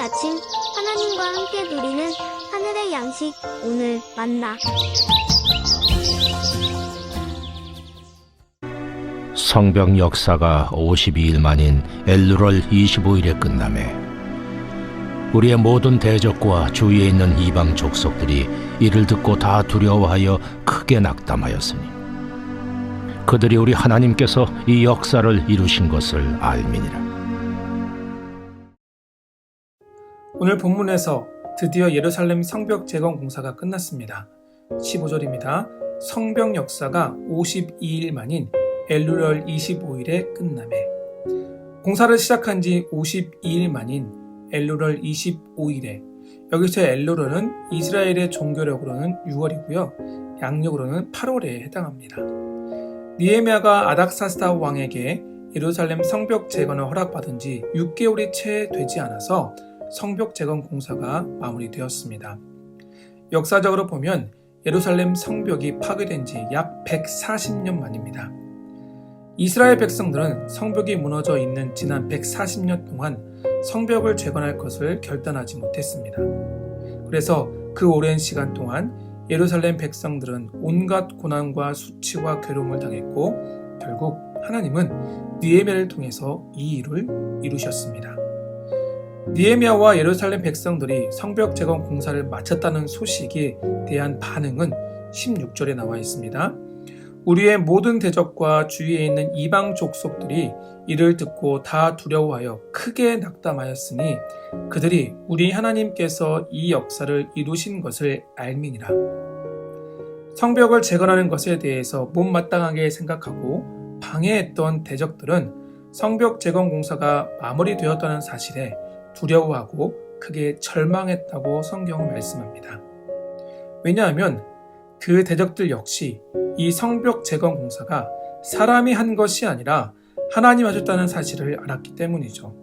아침 하나님과 함께 누리는 하늘의 양식 오늘 만나. 성벽 역사가 52일 만인 엘루럴 25일에 끝나매 우리의 모든 대적과 주위에 있는 이방 족속들이 이를 듣고 다 두려워하여 크게 낙담하였으니 그들이 우리 하나님께서 이 역사를 이루신 것을 알미니라. 오늘 본문에서 드디어 예루살렘 성벽 재건 공사가 끝났습니다. 15절입니다. 성벽 역사가 52일 만인 엘루럴 25일에 끝나매. 공사를 시작한 지 52일 만인 엘루럴 25일에, 여기서 엘루럴은 이스라엘의 종교력으로는 6월이고요. 양력으로는 8월에 해당합니다. 느헤미야가 아닥사스다 왕에게 예루살렘 성벽 재건을 허락받은 지 6개월이 채 되지 않아서 성벽 재건 공사가 마무리되었습니다. 역사적으로 보면 예루살렘 성벽이 파괴된 지 약 140년 만입니다. 이스라엘 백성들은 성벽이 무너져 있는 지난 140년 동안 성벽을 재건할 것을 결단하지 못했습니다. 그래서 그 오랜 시간 동안 예루살렘 백성들은 온갖 고난과 수치와 괴로움을 당했고 결국 하나님은 느헤미야를 통해서 이 일을 이루셨습니다. 느헤미야와 예루살렘 백성들이 성벽 재건 공사를 마쳤다는 소식에 대한 반응은 16절에 나와 있습니다. 우리의 모든 대적과 주위에 있는 이방 족속들이 이를 듣고 다 두려워하여 크게 낙담하였으니 그들이 우리 하나님께서 이 역사를 이루신 것을 알미니라. 성벽을 재건하는 것에 대해서 못마땅하게 생각하고 방해했던 대적들은 성벽 재건 공사가 마무리되었다는 사실에 두려워하고 크게 절망했다고 성경은 말씀합니다. 왜냐하면 그 대적들 역시 이 성벽 재건 공사가 사람이 한 것이 아니라 하나님 하셨다는 사실을 알았기 때문이죠.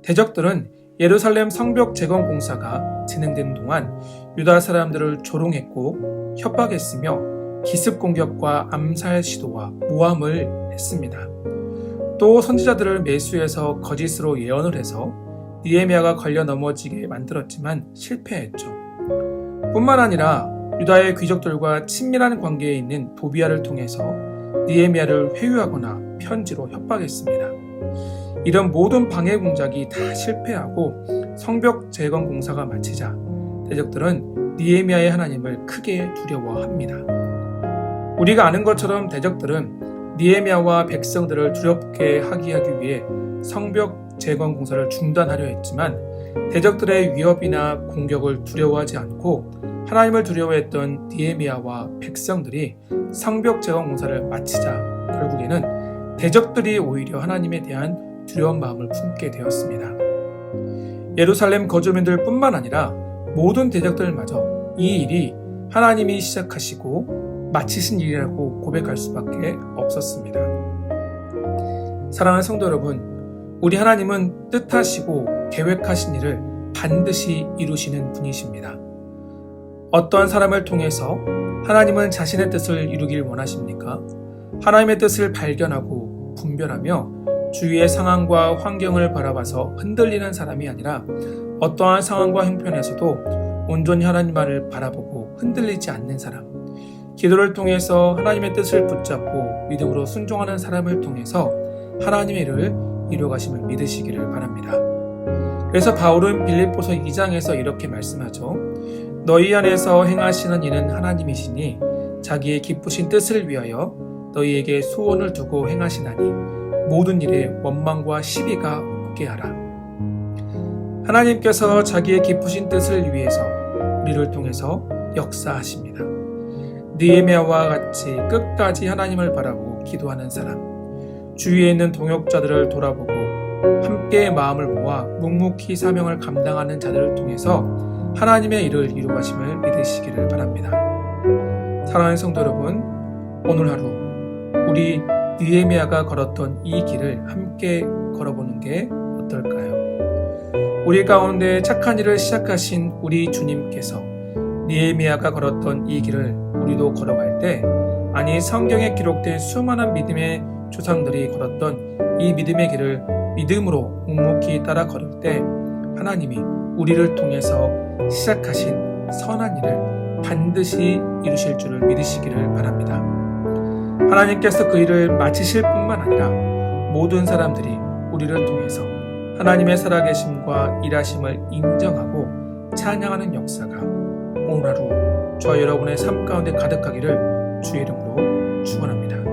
대적들은 예루살렘 성벽 재건 공사가 진행되는 동안 유다 사람들을 조롱했고 협박했으며 기습 공격과 암살 시도와 모함을 했습니다. 또 선지자들을 매수해서 거짓으로 예언을 해서 느헤미야가 걸려 넘어지게 만들었지만 실패했죠. 뿐만 아니라 유다의 귀족들과 친밀한 관계에 있는 도비아를 통해서 느헤미야를 회유하거나 편지로 협박했습니다. 이런 모든 방해 공작이 다 실패하고 성벽 재건 공사가 마치자 대적들은 느헤미야의 하나님을 크게 두려워합니다. 우리가 아는 것처럼 대적들은 느헤미야와 백성들을 두렵게 하기 위해 성벽 재건 공사를 중단하려 했지만 대적들의 위협이나 공격을 두려워하지 않고 하나님을 두려워했던 느헤미야와 백성들이 성벽 재건 공사를 마치자 결국에는 대적들이 오히려 하나님에 대한 두려운 마음을 품게 되었습니다. 예루살렘 거주민들 뿐만 아니라 모든 대적들마저 이 일이 하나님이 시작하시고 마치신 일이라고 고백할 수밖에 없었습니다. 사랑하는 성도 여러분, 우리 하나님은 뜻하시고 계획하신 일을 반드시 이루시는 분이십니다. 어떠한 사람을 통해서 하나님은 자신의 뜻을 이루길 원하십니까? 하나님의 뜻을 발견하고 분별하며 주위의 상황과 환경을 바라봐서 흔들리는 사람이 아니라 어떠한 상황과 형편에서도 온전히 하나님만을 바라보고 흔들리지 않는 사람, 기도를 통해서 하나님의 뜻을 붙잡고 믿음으로 순종하는 사람을 통해서 하나님의 일을 이루어가심을 믿으시기를 바랍니다. 그래서 바울은 빌립보서 2장에서 이렇게 말씀하죠. 너희 안에서 행하시는 이는 하나님이시니 자기의 기쁘신 뜻을 위하여 너희에게 소원을 두고 행하시나니 모든 일에 원망과 시비가 없게 하라. 하나님께서 자기의 기쁘신 뜻을 위해서 우리를 통해서 역사하십니다. 느헤미야와 같이 끝까지 하나님을 바라보고 기도하는 사람, 주위에 있는 동역자들을 돌아보고 함께 마음을 모아 묵묵히 사명을 감당하는 자들을 통해서 하나님의 일을 이루어가심을 믿으시기를 바랍니다. 사랑하는 성도 여러분, 오늘 하루 우리 느헤미야가 걸었던 이 길을 함께 걸어보는 게 어떨까요? 우리 가운데 착한 일을 시작하신 우리 주님께서 느헤미야가 걸었던 이 길을 우리도 걸어갈 때, 아니 성경에 기록된 수많은 믿음의 조상들이 걸었던 이 믿음의 길을 믿음으로 묵묵히 따라 걸을 때 하나님이 우리를 통해서 시작하신 선한 일을 반드시 이루실 줄을 믿으시기를 바랍니다. 하나님께서 그 일을 마치실 뿐만 아니라 모든 사람들이 우리를 통해서 하나님의 살아계심과 일하심을 인정하고 찬양하는 역사가 오늘 하루 저와 여러분의 삶 가운데 가득하기를 주의 이름으로 축원합니다.